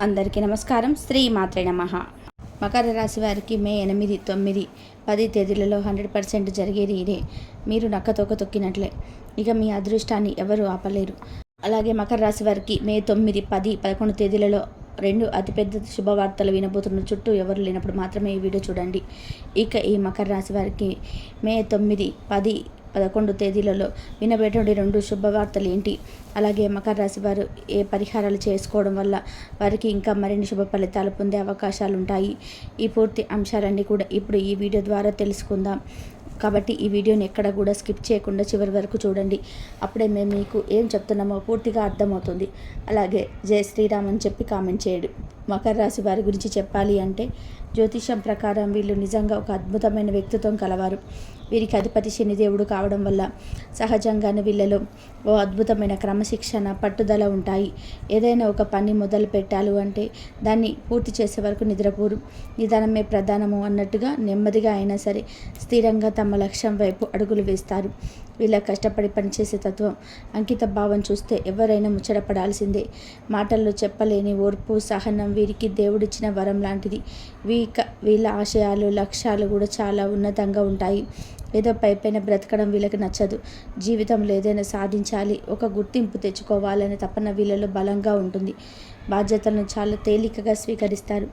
అందరికీ నమస్కారం. శ్రీ మాత్రే నమః. మకర రాశి వారికి మే 8, 9, 10 తేదీలలో 100% జరిగేది ఇదే. మీరు నక్కతోక తొక్కినట్లే. ఇక మీ అదృష్టాన్ని ఎవరు ఆపలేరు. అలాగే మకర రాశి వారికి మే 9, 10, 11 తేదీలలో 2 అతిపెద్ద శుభవార్తలు వినబోతున్న. చుట్టూ ఎవరు లేనప్పుడు మాత్రమే ఈ వీడియో చూడండి. ఇక ఈ మకర రాశి వారికి మే 9, 10, 11 తేదీలలో వినబడేటువంటి 2 శుభవార్తలు ఏంటి, అలాగే మకర రాశి వారు ఏ పరిహారాలు చేసుకోవడం వల్ల వారికి ఇంకా మరిన్ని శుభ ఫలితాలు పొందే అవకాశాలు ఉంటాయి, ఈ పూర్తి అంశాలన్నీ కూడా ఇప్పుడు ఈ వీడియో ద్వారా తెలుసుకుందాం. కాబట్టి ఈ వీడియోని ఎక్కడ కూడా స్కిప్ చేయకుండా చివరి వరకు చూడండి. అప్పుడే మేము మీకు ఏం చెప్తున్నామో పూర్తిగా అర్థమవుతుంది. అలాగే జై శ్రీరామ్ అని చెప్పి కామెంట్ చేయడు. మకర రాశి వారి గురించి చెప్పాలి అంటే జ్యోతిషం ప్రకారం వీళ్ళు నిజంగా ఒక అద్భుతమైన వ్యక్తిత్వం కలవారు. వీరికి అధిపతి శనిదేవుడు కావడం వల్ల సహజంగానే వీళ్ళలో ఓ అద్భుతమైన క్రమశిక్షణ, పట్టుదల ఉంటాయి. ఏదైనా ఒక పని మొదలు పెట్టాలి అంటే దాన్ని పూర్తి చేసే వరకు నిద్రపోరు. నిదానమే ప్రధానము అన్నట్టుగా నెమ్మదిగా అయినా సరే స్థిరంగా తమ లక్ష్యం వైపు అడుగులు వేస్తారు. వీళ్ళ కష్టపడి పనిచేసే తత్వం, అంకిత భావం చూస్తే ఎవరైనా ముచ్చటపడాల్సిందే. మాటల్లో చెప్పలేని ఓర్పు, సహనం వీరికి దేవుడిచ్చిన వరం లాంటిది. వీళ్ళ ఆశయాలు, లక్ష్యాలు కూడా చాలా ఉన్నతంగా ఉంటాయి. ఏదో పైపైన బ్రతకడం వీళ్ళకి నచ్చదు. జీవితంలో ఏదైనా సాధించాలి, ఒక గుర్తింపు తెచ్చుకోవాలనే తపన వీళ్ళలో బలంగా ఉంటుంది. బాధ్యతలను చాలా తేలికగా స్వీకరిస్తారు.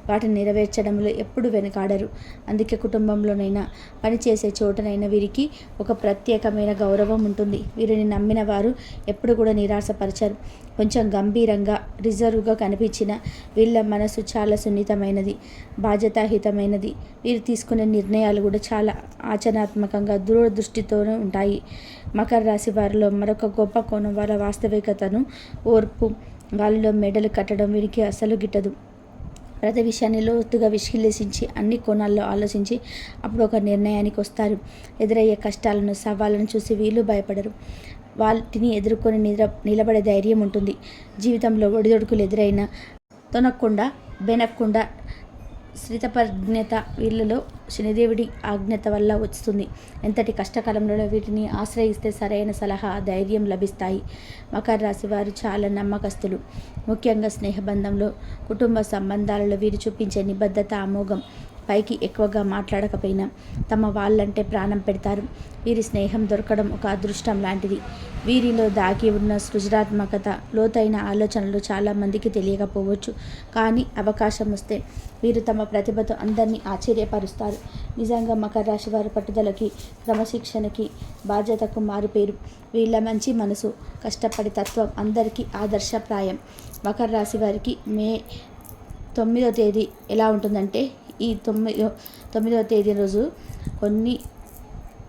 వాటిని నెరవేర్చడంలో ఎప్పుడు వెనకాడరు. అందుకే కుటుంబంలోనైనా, పనిచేసే చోటనైనా వీరికి ఒక ప్రత్యేకమైన గౌరవం ఉంటుంది. వీరిని నమ్మిన వారు ఎప్పుడు కూడా నిరాశపరచరు. కొంచెం గంభీరంగా, రిజర్వ్గా కనిపించిన వీళ్ళ మనసు చాలా సున్నితమైనది, బాధ్యతాహితమైనది. వీరు తీసుకునే నిర్ణయాలు కూడా చాలా ఆచరణాత్మకంగా, దూరదృష్టితోనే ఉంటాయి. మకర రాశి వారిలో మరొక గొప్ప కోణం వారి వాస్తవికతను, ఓర్పు. గాలిలో మెడలు కట్టడం వీరికి అసలు గిట్టదు. ప్రతి విషయాన్ని లోతుగా విశ్లేషించి అన్ని కోణాల్లో ఆలోచించి అప్పుడు ఒక నిర్ణయానికి వస్తారు. ఎదురయ్యే కష్టాలను, సవాళ్ళను చూసి వీళ్ళు భయపడరు. వాటిని ఎదుర్కొని నిలబడే ధైర్యం ఉంటుంది. జీవితంలో ఒడిదొడుకులు ఎదురైనా తొనకుండా, బెనక్కుండా స్థితప్రజ్ఞత వీళ్ళలో శనిదేవుడి ఆజ్ఞత వల్ల వస్తుంది. ఎంతటి కష్టకాలంలో వీటిని ఆశ్రయిస్తే సరైన సలహా, ధైర్యం లభిస్తాయి. మకర రాశి వారు చాలా నమ్మకస్తులు. ముఖ్యంగా స్నేహబంధంలో, కుటుంబ సంబంధాలలో వీరు చూపించే నిబద్ధత అమోఘం. పైకి ఎక్కువగా మాట్లాడకపోయినా తమ వాళ్ళంటే ప్రాణం పెడతారు. వీరి స్నేహం దొరకడం ఒక అదృష్టం లాంటిది. వీరిలో దాగి ఉన్న సృజనాత్మకత, లోతైన ఆలోచనలు చాలామందికి తెలియకపోవచ్చు. కానీ అవకాశం వస్తే వీరు తమ ప్రతిభతో అందరినీ ఆశ్చర్యపరుస్తారు. నిజంగా మకర రాశి వారి పట్టుదలకి, క్రమశిక్షణకి, బాధ్యతకు మారుపేరు. వీళ్ళ మంచి మనసు, కష్టపడి తత్వం అందరికీ ఆదర్శప్రాయం. మకర రాశి వారికి మే 9వ తేదీ ఎలా ఉంటుందంటే, ఈ 9వ తేదీ రోజు కొన్ని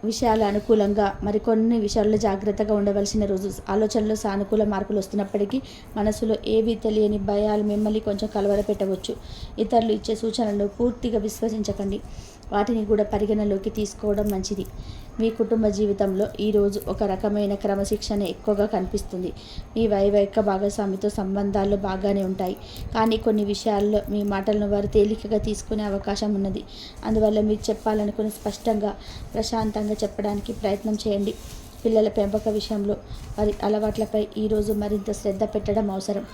విషయాలు అనుకూలంగా, మరికొన్ని విషయాల్లో జాగ్రత్తగా ఉండవలసిన రోజు. ఆలోచనలో సానుకూల మార్పులు వస్తున్నప్పటికీ మనసులో ఏవీ తెలియని భయాలు మిమ్మల్ని కొంచెం కలవరపెట్టవచ్చు. ఇతరులు ఇచ్చే సూచనలను పూర్తిగా విశ్వసించకండి. వాటిని కూడా పరిగణలోకి తీసుకోవడం మంచిది. మీ కుటుంబ జీవితంలో ఈరోజు ఒక రకమైన క్రమశిక్షణ ఎక్కువగా కనిపిస్తుంది. మీ వైవాహిక భాగస్వామితో సంబంధాలు బాగానే ఉంటాయి. కానీ కొన్ని విషయాల్లో మీ మాటలను వారు తేలికగా తీసుకునే అవకాశం ఉన్నది. అందువల్ల మీరు చెప్పాలనుకుని స్పష్టంగా, ప్రశాంతంగా చెప్పడానికి ప్రయత్నం చేయండి. పిల్లల పెంపక విషయంలో వారి అలవాట్లపై ఈరోజు మరింత శ్రద్ధ పెట్టడం అవసరం.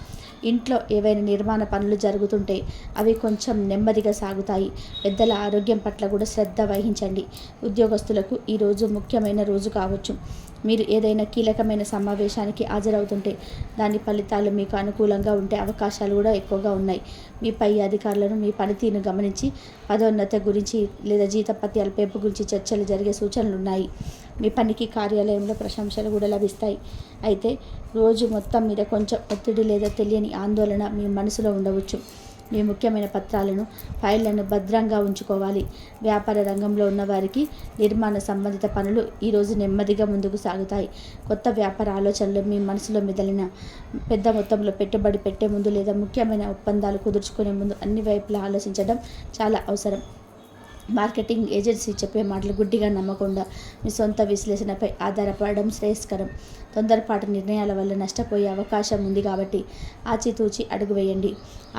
ఇంట్లో ఏవైనా నిర్మాణ పనులు జరుగుతుంటే అవి కొంచెం నెమ్మదిగా సాగుతాయి. పెద్దల ఆరోగ్యం పట్ల కూడా శ్రద్ధ వహించండి. ఉద్యోగస్తులకు ఈరోజు ముఖ్యమైన రోజు కావచ్చు. మీరు ఏదైనా కీలకమైన సమావేశానికి హాజరవుతుంటే దాని ఫలితాలు మీకు అనుకూలంగా ఉండే అవకాశాలు కూడా ఎక్కువగా ఉన్నాయి. మీ పై అధికారులను మీ పనితీరును గమనించి పదోన్నత గురించి లేదా జీతపత్యాల పెంపు గురించి చర్చలు జరిగే సూచనలు ఉన్నాయి. మీ పనికి కార్యాలయంలో ప్రశంసలు కూడా లభిస్తాయి. అయితే రోజు మొత్తం మీద కొంచెం ఒత్తిడి లేదా తెలియని ఆందోళన మీ మనసులో ఉండవచ్చు. మీ ముఖ్యమైన పత్రాలను, ఫైళ్లను భద్రంగా ఉంచుకోవాలి. వ్యాపార రంగంలో ఉన్నవారికి నిర్మాణ సంబంధిత పనులు ఈరోజు నెమ్మదిగా ముందుకు సాగుతాయి. కొత్త వ్యాపార ఆలోచనలు మీ మనసులో మెదలిన పెద్ద మొత్తంలో పెట్టుబడి పెట్టే ముందు లేదా ముఖ్యమైన ఒప్పందాలు కుదుర్చుకునే ముందు అన్ని వైపులా ఆలోచించడం చాలా అవసరం. మార్కెటింగ్ ఏజెన్సీ చెప్పే మాటలు గుడ్డిగా నమ్మకుండా మీ సొంత విశ్లేషణపై ఆధారపడడం శ్రేయస్కరం. తొందరపాటు నిర్ణయాల వల్ల నష్టపోయే అవకాశం ఉంది కాబట్టి ఆచితూచి అడుగు వేయండి.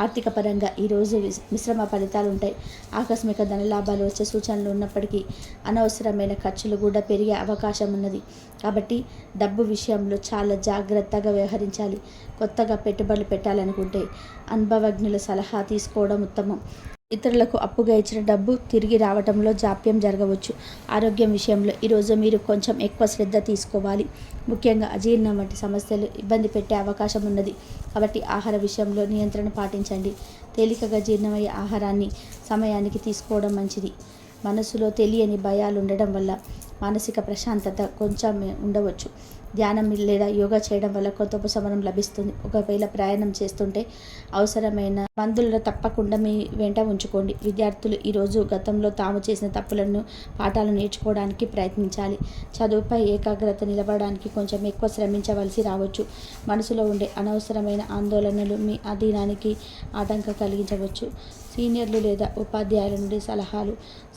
ఆర్థిక పరంగా ఈరోజు మిశ్రమ ఫలితాలు ఉంటాయి. ఆకస్మిక ధనలాభాలు వచ్చే సూచనలు ఉన్నప్పటికీ అనవసరమైన ఖర్చులు కూడా పెరిగే అవకాశం ఉన్నది. కాబట్టి డబ్బు విషయంలో చాలా జాగ్రత్తగా వ్యవహరించాలి. కొత్తగా పెట్టుబడులు పెట్టాలనుకుంటే అనుభవజ్ఞుల సలహా తీసుకోవడం ఉత్తమం. ఇతరులకు అప్పుగా ఇచ్చిన డబ్బు తిరిగి రావడంలో జాప్యం జరగవచ్చు. ఆరోగ్యం విషయంలో ఈరోజు మీరు కొంచెం ఎక్కువ శ్రద్ధ తీసుకోవాలి. ముఖ్యంగా అజీర్ణం వంటి సమస్యలు ఇబ్బంది పెట్టే అవకాశం ఉన్నది. కాబట్టి ఆహార విషయంలో నియంత్రణ పాటించండి. తేలికగా జీర్ణమయ్యే ఆహారాన్ని సమయానికి తీసుకోవడం మంచిది. మనసులో తెలియని భయాలు ఉండడం వల్ల మానసిక ప్రశాంతత కొంచెం ఉండవచ్చు. ధ్యానం లేదా యోగా చేయడం వల్ల కొంత ఉపశమనం లభిస్తుంది. ఒకవేళ ప్రయాణం చేస్తుంటే అవసరమైన మందులను తప్పకుండా మీ వెంట ఉంచుకోండి. విద్యార్థులు ఈరోజు గతంలో తాము చేసిన తప్పులను పాఠాలు నేర్చుకోవడానికి ప్రయత్నించాలి. చదువుపై ఏకాగ్రత నిలబడడానికి కొంచెం ఎక్కువ శ్రమించవలసి రావచ్చు. మనసులో ఉండే అనవసరమైన ఆందోళనలు మీ అధీనానికి ఆటంకం కలిగించవచ్చు. సీనియర్లు లేదా ఉపాధ్యాయుల నుండి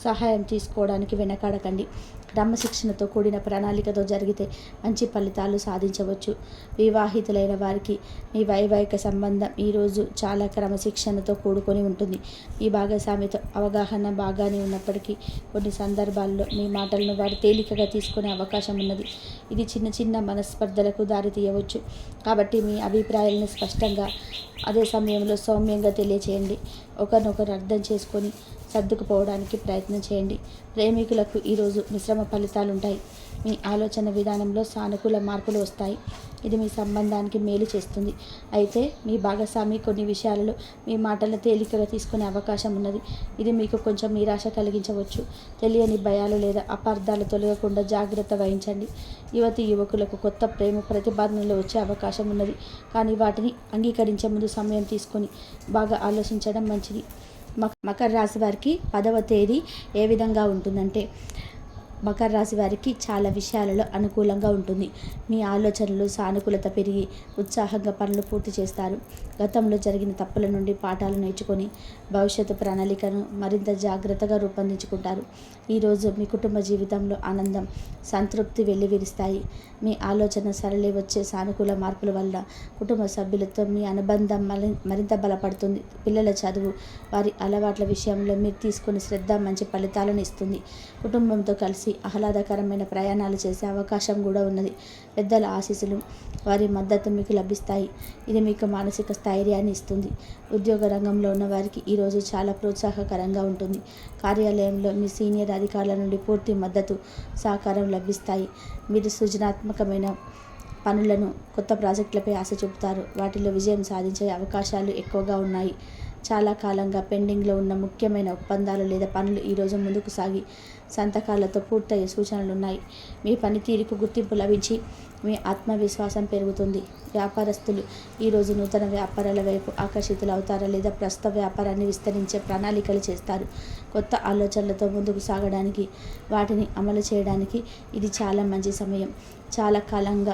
సహాయం తీసుకోవడానికి వెనకాడకండి. క్రమశిక్షణతో కూడిన ప్రణాళికతో జరిగితే మంచి ఫలితాలు సాధించవచ్చు. వివాహితులైన వారికి మీ వైవాహిక సంబంధం ఈరోజు చాలా క్రమశిక్షణతో కూడుకొని ఉంటుంది. మీ భాగస్వామితో అవగాహన బాగానే ఉన్నప్పటికీ కొన్ని సందర్భాల్లో మీ మాటలను వారు తేలికగా తీసుకునే అవకాశం ఉన్నది. ఇది చిన్న చిన్న మనస్పర్ధలకు దారితీయవచ్చు. కాబట్టి మీ అభిప్రాయాలను స్పష్టంగా అదే సమయంలో సౌమ్యంగా తెలియచేయండి. ఒకరినొకరు అర్థం చేసుకొని సర్దుకుపోవడానికి ప్రయత్నం చేయండి. ప్రేమికులకు ఈరోజు మిశ్రమ ఫలితాలు ఉంటాయి. మీ ఆలోచన విధానంలో సానుకూల మార్పులు వస్తాయి. ఇది మీ సంబంధానికి మేలు చేస్తుంది. అయితే మీ భాగస్వామి కొన్ని విషయాలలో మీ మాటలను తేలికగా తీసుకునే అవకాశం ఉన్నది. ఇది మీకు కొంచెం నిరాశ కలిగించవచ్చు. తెలియని భయాలు లేదా అపార్థాలు తొలగకుండా జాగ్రత్త వహించండి. యువకులకు కొత్త ప్రేమ ప్రతిపాదనలు వచ్చే అవకాశం ఉన్నది. కానీ వాటిని అంగీకరించే ముందు సమయం తీసుకొని బాగా ఆలోచించడం మంచిది. మకర రాశి వారికి 10వ తేదీ ఏ విధంగా ఉంటుందంటే, మకర రాశి వారికి చాలా విషయాలలో అనుకూలంగా ఉంటుంది. మీ ఆలోచనలు సానుకూలత పెరిగి ఉత్సాహంగా పనులు పూర్తి చేస్తారు. గతంలో జరిగిన తప్పుల నుండి పాఠాలు నేర్చుకొని భవిష్యత్తు ప్రణాళికను మరింత జాగ్రత్తగా రూపొందించుకుంటారు. ఈరోజు మీ కుటుంబ జీవితంలో ఆనందం, సంతృప్తి వెల్లివిరుస్తాయి. మీ ఆలోచన సరళి వచ్చే సానుకూల మార్పుల వల్ల కుటుంబ సభ్యులతో మీ అనుబంధం మరింత బలపడుతుంది. పిల్లల చదువు, వారి అలవాట్ల విషయంలో మీరు తీసుకునే శ్రద్ధ మంచి ఫలితాలను ఇస్తుంది. కుటుంబంతో కలిసి ఆహ్లాదకరమైన ప్రయాణాలు చేసే అవకాశం కూడా ఉన్నది. పెద్దల ఆశీస్సులు, వారి మద్దతు మీకు లభిస్తాయి. ఇది మీకు మానసిక స్థైర్యాన్ని ఇస్తుంది. ఉద్యోగ రంగంలో ఉన్న వారికి ఈరోజు చాలా ప్రోత్సాహకరంగా ఉంటుంది. కార్యాలయంలో మీ సీనియర్ అధికారుల నుండి పూర్తి మద్దతు, సహకారం లభిస్తాయి. మీరు సృజనాత్మకమైన పనులను, కొత్త ప్రాజెక్టులపై ఆశ చూపుతారు. వాటిలో విజయం సాధించే అవకాశాలు ఎక్కువగా ఉన్నాయి. చాలా కాలంగా పెండింగ్లో ఉన్న ముఖ్యమైన ఒప్పందాలు లేదా పనులు ఈరోజు ముందుకు సాగి సంతకాలతో పూర్తయ్యే సూచనలు ఉన్నాయి. మీ పనితీరుకు గుర్తింపు లభించి మీ ఆత్మవిశ్వాసం పెరుగుతుంది. వ్యాపారస్తులు ఈరోజు నూతన వ్యాపారాల వైపు ఆకర్షితులు అవుతారా లేదా ప్రస్తుత వ్యాపారాన్ని విస్తరించే ప్రణాళికలు చేస్తారు. కొత్త ఆలోచనలతో ముందుకు సాగడానికి, వాటిని అమలు చేయడానికి ఇది చాలా మంచి సమయం. చాలా కాలంగా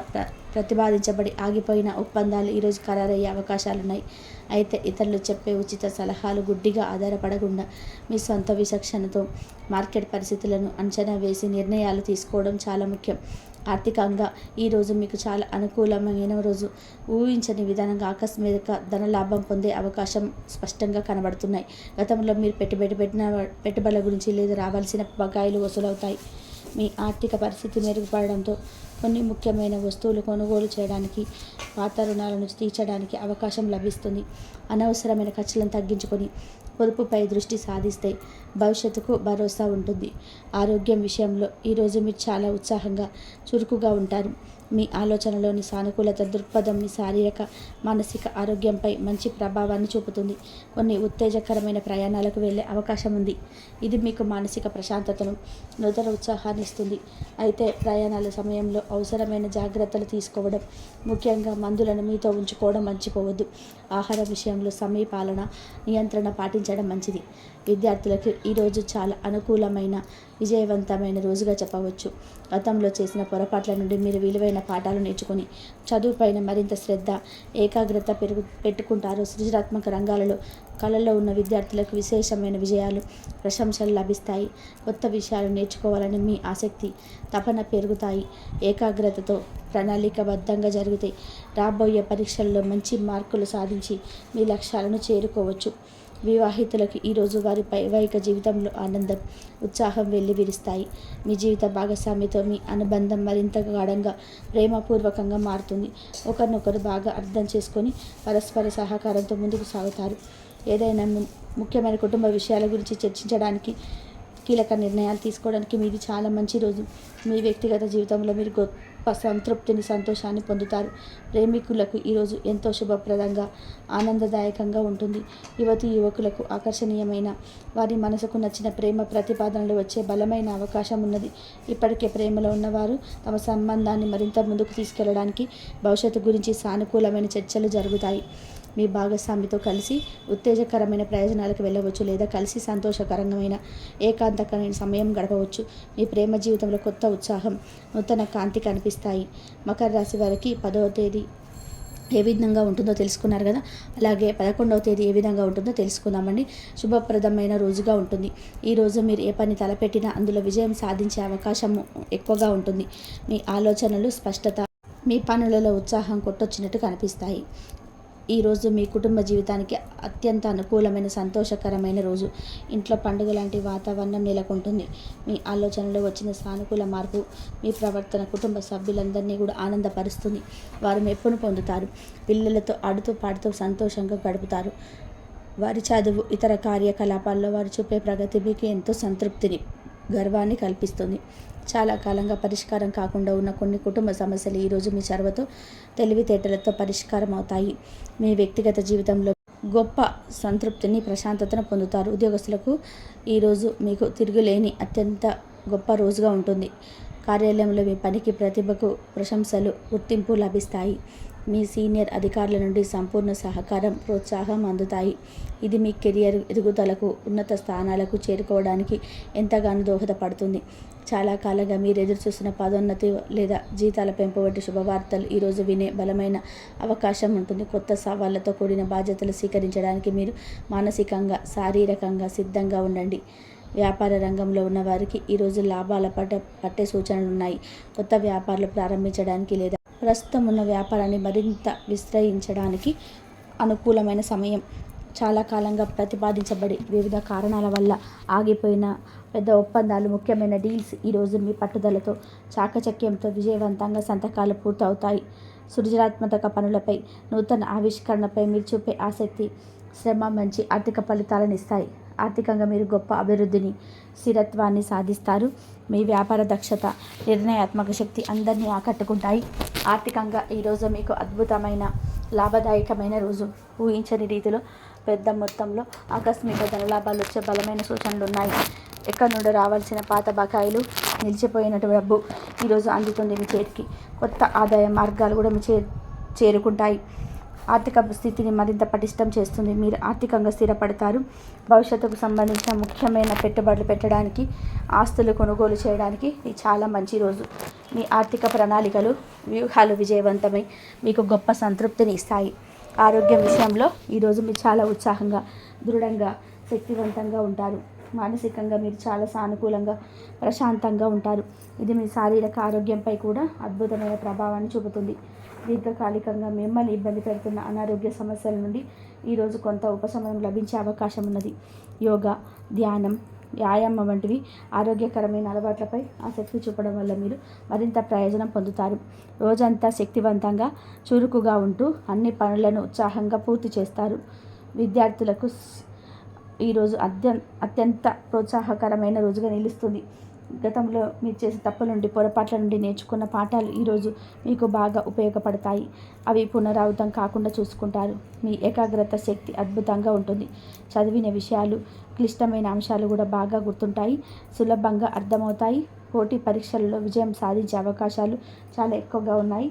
ప్రతిపాదించబడి ఆగిపోయిన ఒప్పందాలు ఈరోజు ఖరారయ్యే అవకాశాలున్నాయి. అయితే ఇతరులు చెప్పే ఉచిత సలహాలు గుడ్డిగా ఆధారపడకుండా మీ సొంత విచక్షణతో మార్కెట్ పరిస్థితులను అంచనా వేసి నిర్ణయాలు తీసుకోవడం చాలా ముఖ్యం. ఆర్థికంగా ఈరోజు మీకు చాలా అనుకూలమైన రోజు. ఊహించని విధానంగా ఆకస్మిక ధనలాభం పొందే అవకాశం స్పష్టంగా కనబడుతున్నాయి. గతంలో మీరు పెట్టిన పెట్టుబడుల గురించి లేదా రావాల్సిన బకాయిలు వసూలవుతాయి. మీ ఆర్థిక పరిస్థితి మెరుగుపడడంతో కొన్ని ముఖ్యమైన వస్తువులు కొనుగోలు చేయడానికి, పాత రుణాలను తీర్చడానికి అవకాశం లభిస్తుంది. అనవసరమైన ఖర్చులను తగ్గించుకొని పొదుపుపై దృష్టి సాధిస్తే భవిష్యత్తుకు భరోసా ఉంటుంది. ఆరోగ్యం విషయంలో ఈరోజు మీరు చాలా ఉత్సాహంగా, చురుకుగా ఉంటారు. మీ ఆలోచనలోని సానుకూలత దృక్పథం మీ శారీరక, మానసిక ఆరోగ్యంపై మంచి ప్రభావాన్ని చూపుతుంది. కొన్ని ఉత్తేజకరమైన ప్రయాణాలకు వెళ్ళే అవకాశం ఉంది. ఇది మీకు మానసిక ప్రశాంతతను, నూతన ఉత్సాహాన్ని ఇస్తుంది. అయితే ప్రయాణాల సమయంలో అవసరమైన జాగ్రత్తలు తీసుకోవడం, ముఖ్యంగా మందులను మీతో ఉంచుకోవడం మర్చిపోవద్దు. ఆహార విషయంలో సమయపాలన, నియంత్రణ పాటించడం మంచిది. విద్యార్థులకు ఈరోజు చాలా అనుకూలమైన, విజయవంతమైన రోజుగా చెప్పవచ్చు. గతంలో చేసిన పొరపాట్ల నుండి మీరు విలువైన అద్భుతమైన పాఠాలు నేర్చుకొని చదువుపైన మరింత శ్రద్ధ ఏకాగ్రత పెట్టుకుంటారు. సృజనాత్మక రంగాలలో కళల్లో ఉన్న విద్యార్థులకు విశేషమైన విజయాలు ప్రశంసలు లభిస్తాయి. కొత్త విషయాలు నేర్చుకోవాలని మీ ఆసక్తి తపన పెరుగుతాయి. ఏకాగ్రతతో ప్రణాళికబద్ధంగా జరిగితే రాబోయే పరీక్షల్లో మంచి మార్కులు సాధించి మీ లక్ష్యాలను చేరుకోవచ్చు. వివాహితులకు ఈరోజు వారి వైవాహిక జీవితంలో ఆనందం ఉత్సాహం వెల్లివిరుస్తాయి. మీ జీవిత భాగస్వామితో మీ అనుబంధం మరింత గాఢంగా ప్రేమపూర్వకంగా మారుతుంది. ఒకరినొకరు బాగా అర్థం చేసుకొని పరస్పర సహకారంతో ముందుకు సాగుతారు. ఏదైనా ముఖ్యమైన కుటుంబ విషయాల గురించి చర్చించడానికి కీలక నిర్ణయాలు తీసుకోవడానికి మీది చాలా మంచి రోజు. మీ వ్యక్తిగత జీవితంలో మీరు గొప్ప సంతృప్తిని సంతోషాన్ని పొందుతారు. ప్రేమికులకు ఈరోజు ఎంతో శుభప్రదంగా ఆనందదాయకంగా ఉంటుంది. యువకులకు ఆకర్షణీయమైన వారి మనసుకు నచ్చిన ప్రేమ ప్రతిపాదనలు వచ్చే బలమైన అవకాశం ఉన్నది. ఇప్పటికే ప్రేమలో ఉన్నవారు తమ సంబంధాన్ని మరింత ముందుకు తీసుకెళ్లడానికి భవిష్యత్తు గురించి సానుకూలమైన చర్చలు జరుగుతాయి. మీ భాగస్వామితో కలిసి ఉత్తేజకరమైన ప్రయోజనాలకు వెళ్ళవచ్చు లేదా కలిసి సంతోషకరమైన ఏకాంతకరమైన సమయం గడపవచ్చు. మీ ప్రేమ జీవితంలో కొత్త ఉత్సాహం నూతన కాంతి కనిపిస్తాయి. మకర రాశి వారికి 10వ తేదీ ఏ విధంగా ఉంటుందో తెలుసుకున్నారు కదా, అలాగే 11వ తేదీ ఏ విధంగా ఉంటుందో తెలుసుకుందామండి. శుభప్రదమైన రోజుగా ఉంటుంది. ఈరోజు మీరు ఏ పని తలపెట్టినా అందులో విజయం సాధించే అవకాశం ఎక్కువగా ఉంటుంది. మీ ఆలోచనలు స్పష్టత మీ పనులలో ఉత్సాహం కొట్టొచ్చినట్టు కనిపిస్తాయి. ఈరోజు మీ కుటుంబ జీవితానికి అత్యంత అనుకూలమైన సంతోషకరమైన రోజు. ఇంట్లో పండుగ లాంటి వాతావరణం నెలకొంటుంది. మీ ఆలోచనలో వచ్చిన సానుకూల మార్పు మీ ప్రవర్తన కుటుంబ సభ్యులందరినీ కూడా ఆనందపరుస్తుంది. వారు మెప్పును పొందుతారు. పిల్లలతో ఆడుతూ పాడుతూ సంతోషంగా గడుపుతారు. వారి చదువు ఇతర కార్యకలాపాల్లో వారు చూపే ప్రగతి మీకు ఎంతో సంతృప్తిని గర్వాన్ని కల్పిస్తుంది. చాలా కాలంగా పరిష్కారం కాకుండా ఉన్న కొన్ని కుటుంబ సమస్యలు ఈరోజు మీ చొరవతో తెలివితేటలతో పరిష్కారం అవుతాయి. మీ వ్యక్తిగత జీవితంలో గొప్ప సంతృప్తిని ప్రశాంతతను పొందుతారు. ఉద్యోగస్తులకు ఈరోజు మీకు తిరుగులేని అత్యంత గొప్ప రోజుగా ఉంటుంది. కార్యాలయంలో మీ పనికి ప్రతిభకు ప్రశంసలు గుర్తింపు లభిస్తాయి. మీ సీనియర్ అధికారుల నుండి సంపూర్ణ సహకారం ప్రోత్సాహం అందుతాయి. ఇది మీ కెరియర్ ఎదుగుదలకు ఉన్నత స్థానాలకు చేరుకోవడానికి ఎంతగానో దోహదపడుతుంది. చాలా కాలంగా మీరు ఎదురు చూస్తున్న పదోన్నతి లేదా జీతాల పెంపు వంటి శుభవార్తలు ఈరోజు వినే బలమైన అవకాశం ఉంటుంది. కొత్త సవాళ్లతో కూడిన బాధ్యతలు స్వీకరించడానికి మీరు మానసికంగా శారీరకంగా సిద్ధంగా ఉండండి. వ్యాపార రంగంలో ఉన్న వారికి ఈరోజు లాభాల పట్టే సూచనలు ఉన్నాయి. కొత్త వ్యాపారాలు ప్రారంభించడానికి లేదా ప్రస్తుతం ఉన్న వ్యాపారాన్ని మరింత విస్తరించడానికి అనుకూలమైన సమయం. చాలా కాలంగా ప్రతిపాదించబడి వివిధ కారణాల వల్ల ఆగిపోయిన పెద్ద ఒప్పందాలు ముఖ్యమైన డీల్స్ ఈరోజు మీ పట్టుదలతో చాకచక్యంతో విజయవంతంగా సంతకాలు పూర్తవుతాయి. సృజనాత్మక పనులపై నూతన ఆవిష్కరణపై మీరు చూపే ఆసక్తి శ్రమ మంచి ఆర్థిక ఫలితాలను ఇస్తాయి. ఆర్థికంగా మీరు గొప్ప అభివృద్ధిని స్థిరత్వాన్ని సాధిస్తారు. మీ వ్యాపార దక్షత నిర్ణయాత్మక శక్తి అందరినీ ఆకట్టుకుంటాయి. ఆర్థికంగా ఈరోజు మీకు అద్భుతమైన లాభదాయకమైన రోజు. ఊహించని రీతిలో పెద్ద మొత్తంలో ఆకస్మిక ధనలాభాలు వచ్చే బలమైన సూచనలు ఉన్నాయి. ఎక్కడి నుండి రావాల్సిన పాత బకాయిలు నిలిచిపోయినటువంటి డబ్బు ఈరోజు అందుతుంది మీ చేతికి. కొత్త ఆదాయ మార్గాలు కూడా మీ చేరుకుంటాయి. ఆర్థిక స్థితిని మరింత పటిష్టం చేస్తుంది. మీరు ఆర్థికంగా స్థిరపడతారు. భవిష్యత్తుకు సంబంధించిన ముఖ్యమైన పెట్టుబడులు పెట్టడానికి ఆస్తులు కొనుగోలు చేయడానికి ఇది చాలా మంచి రోజు. మీ ఆర్థిక ప్రణాళికలు వ్యూహాలు విజయవంతమై మీకు గొప్ప సంతృప్తిని ఇస్తాయి. ఆరోగ్యం విషయంలో ఈరోజు మీరు చాలా ఉత్సాహంగా దృఢంగా శక్తివంతంగా ఉంటారు. మానసికంగా మీరు చాలా సానుకూలంగా ప్రశాంతంగా ఉంటారు. ఇది మీ శారీరక ఆరోగ్యంపై కూడా అద్భుతమైన ప్రభావాన్ని చూపుతుంది. దీర్ఘకాలికంగా మిమ్మల్ని ఇబ్బంది పెడుతున్న అనారోగ్య సమస్యల నుండి ఈరోజు కొంత ఉపశమనం లభించే అవకాశం ఉన్నది. యోగా ధ్యానం వ్యాయామం వంటివి ఆరోగ్యకరమైన అలవాట్లపై ఆసక్తి చూపడం వల్ల మీరు మరింత ప్రయోజనం పొందుతారు. రోజంతా శక్తివంతంగా చురుకుగా ఉంటూ అన్ని పనులను ఉత్సాహంగా పూర్తి చేస్తారు. విద్యార్థులకు ఈరోజు అత్యంత ప్రోత్సాహకరమైన రోజుగా నిలుస్తుంది. గతంలో మీరు చేసే తప్పుల నుండి పొరపాట్ల నుండి నేర్చుకున్న పాఠాలు ఈరోజు మీకు బాగా ఉపయోగపడతాయి. అవి పునరావృతం కాకుండా చూసుకుంటారు. మీ ఏకాగ్రత శక్తి అద్భుతంగా ఉంటుంది. చదివిన విషయాలు క్లిష్టమైన అంశాలు కూడా బాగా గుర్తుంటాయి, సులభంగా అర్థమవుతాయి. పోటీ పరీక్షలలో విజయం సాధించే అవకాశాలు చాలా ఎక్కువగా ఉన్నాయి.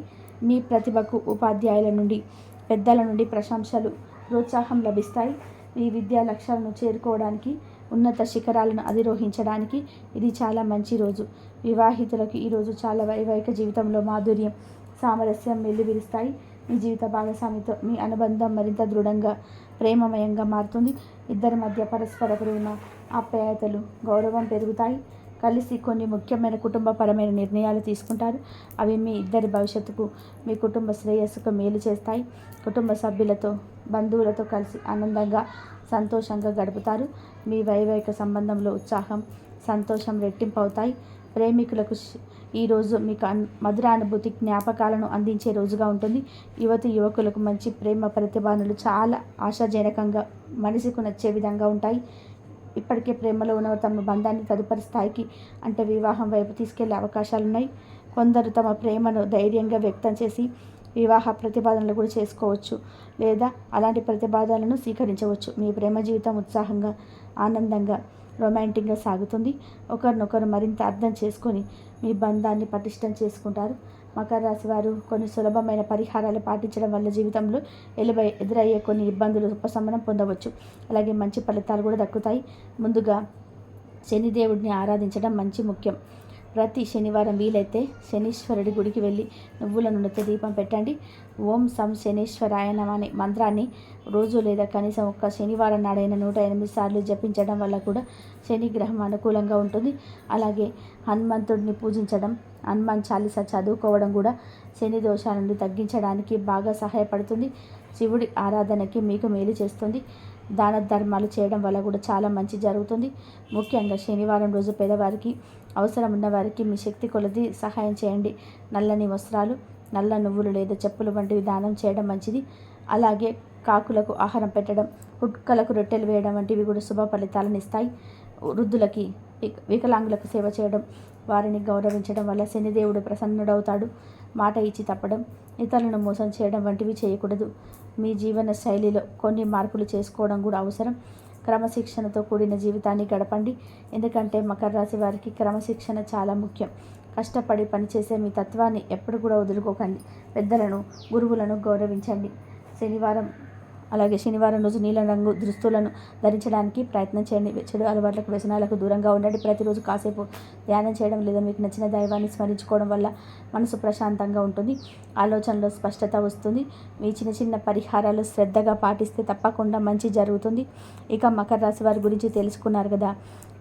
మీ ప్రతిభకు ఉపాధ్యాయుల నుండి పెద్దల నుండి ప్రశంసలు ప్రోత్సాహం లభిస్తాయి. మీ విద్యా లక్ష్యాలను చేరుకోవడానికి ఉన్నత శిఖరాలను అధిరోహించడానికి ఇది చాలా మంచి రోజు. వివాహితులకు ఈరోజు చాలా వైవాహిక జీవితంలో మాధుర్యం, సామరస్యం వెల్లివిరుస్తాయి. మీ జీవిత భాగస్వామితో మీ అనుబంధం మరింత దృఢంగా, ప్రేమమయంగా మారుతుంది. ఇద్దరి మధ్య పరస్పర ప్రేమ, ఆప్యాయతలు, గౌరవం పెరుగుతాయి. కలిసి కొన్ని ముఖ్యమైన కుటుంబపరమైన నిర్ణయాలు తీసుకుంటారు. అవి మీ ఇద్దరి భవిష్యత్తుకు, మీ కుటుంబ శ్రేయస్సుకు మేలు చేస్తాయి. కుటుంబ సభ్యులతో, బంధువులతో కలిసి ఆనందంగా, సంతోషంగా గడుపుతారు. మీ వైవాహిక సంబంధంలో ఉత్సాహం, సంతోషం రెట్టింపు అవుతాయి. ప్రేమికులకు ఈరోజు మీకు మధుర అనుభూతి, జ్ఞాపకాలను అందించే రోజుగా ఉంటుంది. యువకులకు మంచి ప్రేమ ప్రతిభానులు చాలా ఆశాజనకంగా, మనసుకు నచ్చే విధంగా ఉంటాయి. ఇప్పటికే ప్రేమలో ఉన్న తమ బంధాన్ని తదుపరి స్థాయికి అంటే వివాహం వైపు తీసుకెళ్లే అవకాశాలున్నాయి. కొందరు తమ ప్రేమను ధైర్యంగా వ్యక్తం చేసి వివాహ ప్రతిపాదనలు కూడా చేసుకోవచ్చు, లేదా అలాంటి ప్రతిపాదనలను స్వీకరించవచ్చు. మీ ప్రేమ జీవితం ఉత్సాహంగా, ఆనందంగా, రొమాంటిక్గా సాగుతుంది. ఒకరినొకరు మరింత అర్థం చేసుకొని మీ బంధాన్ని పటిష్టం చేసుకుంటారు. మకర రాశి వారు కొన్ని సులభమైన పరిహారాలు పాటించడం వల్ల జీవితంలో ఎదురయ్యే కొన్ని ఇబ్బందులు ఉపశమనం పొందవచ్చు. అలాగే మంచి ఫలితాలు కూడా దక్కుతాయి. ముందుగా శనిదేవుడిని ఆరాధించడం ముఖ్యం. ప్రతి శనివారం వీలైతే శనీశ్వరుడి గుడికి వెళ్ళి నువ్వుల నూనెతో దీపం పెట్టండి. ఓం సం శనీశ్వరాయ నమః అనే మంత్రాన్ని రోజు లేదా కనీసం ఒక్క శనివారం నాడైన 108 సార్లు జపించడం వల్ల కూడా శని గ్రహం అనుకూలంగా ఉంటుంది. అలాగే హనుమంతుడిని పూజించడం, హనుమాన్ చాలీసా చదువుకోవడం కూడా శని దోషాలను తగ్గించడానికి బాగా సహాయపడుతుంది. శివుడి ఆరాధనకి మీకు మేలు చేస్తుంది. దాన ధర్మాలు చేయడం వల్ల కూడా చాలా మంచి జరుగుతుంది. ముఖ్యంగా శనివారం రోజు పేదవారికి, అవసరం ఉన్నవారికి మీ శక్తి కొలది సహాయం చేయండి. నల్లని వస్త్రాలు, నల్ల నువ్వులు లేదా చెప్పులు వంటివి దానం చేయడం మంచిది. అలాగే కాకులకు ఆహారం పెట్టడం, కుక్కలకు రొట్టెలు వేయడం వంటివి కూడా శుభ ఫలితాలను ఇస్తాయి. వృద్ధులకి, వికలాంగులకు సేవ చేయడం, వారిని గౌరవించడం వల్ల శనిదేవుడు ప్రసన్నుడవుతాడు. మాట ఇచ్చి తప్పడం, ఇతరులను మోసం చేయడం వంటివి చేయకూడదు. మీ జీవన శైలిలో కొన్ని మార్పులు చేసుకోవడం కూడా అవసరం. క్రమశిక్షణతో కూడిన జీవితాన్ని గడపండి. ఎందుకంటే మకర రాశి వారికి క్రమశిక్షణ చాలా ముఖ్యం. కష్టపడి పనిచేసే మీ తత్వాన్ని ఎప్పుడు కూడా వదులుకోకండి. పెద్దలను, గురువులను గౌరవించండి. శనివారం రోజు నీలం రంగు దుస్తులను ధరించడానికి ప్రయత్నం చేయండి. చెడు అలవాట్లకు, వ్యసనాలకు దూరంగా ఉండండి. ప్రతిరోజు కాసేపు ధ్యానం చేయడం లేదా మీకు నచ్చిన దైవాన్ని స్మరించుకోవడం వల్ల మనసు ప్రశాంతంగా ఉంటుంది. ఆలోచనలో స్పష్టత వస్తుంది. మీ చిన్న పరిహారాలు శ్రద్ధగా పాటిస్తే తప్పకుండా మంచి జరుగుతుంది. ఇక మకర రాశి వారి గురించి తెలుసుకున్నారు కదా.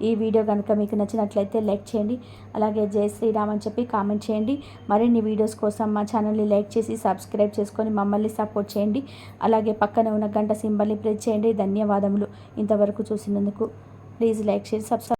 ఈ వీడియో కనుక మీకు నచ్చినట్లయితే లైక్ చేయండి. అలాగే జై శ్రీరామ్ అని చెప్పి కామెంట్ చేయండి. మరిన్ని వీడియోస్ కోసం మా ఛానల్ని లైక్ చేసి సబ్స్క్రైబ్ చేసుకొని మమ్మల్ని సపోర్ట్ చేయండి. అలాగే పక్కనే ఉన్న గంట సింబల్ని ప్రెస్ చేయండి. ధన్యవాదములు. ఇంతవరకు చూసినందుకు ప్లీజ్ లైక్ చేసి సబ్స్క్రైబ్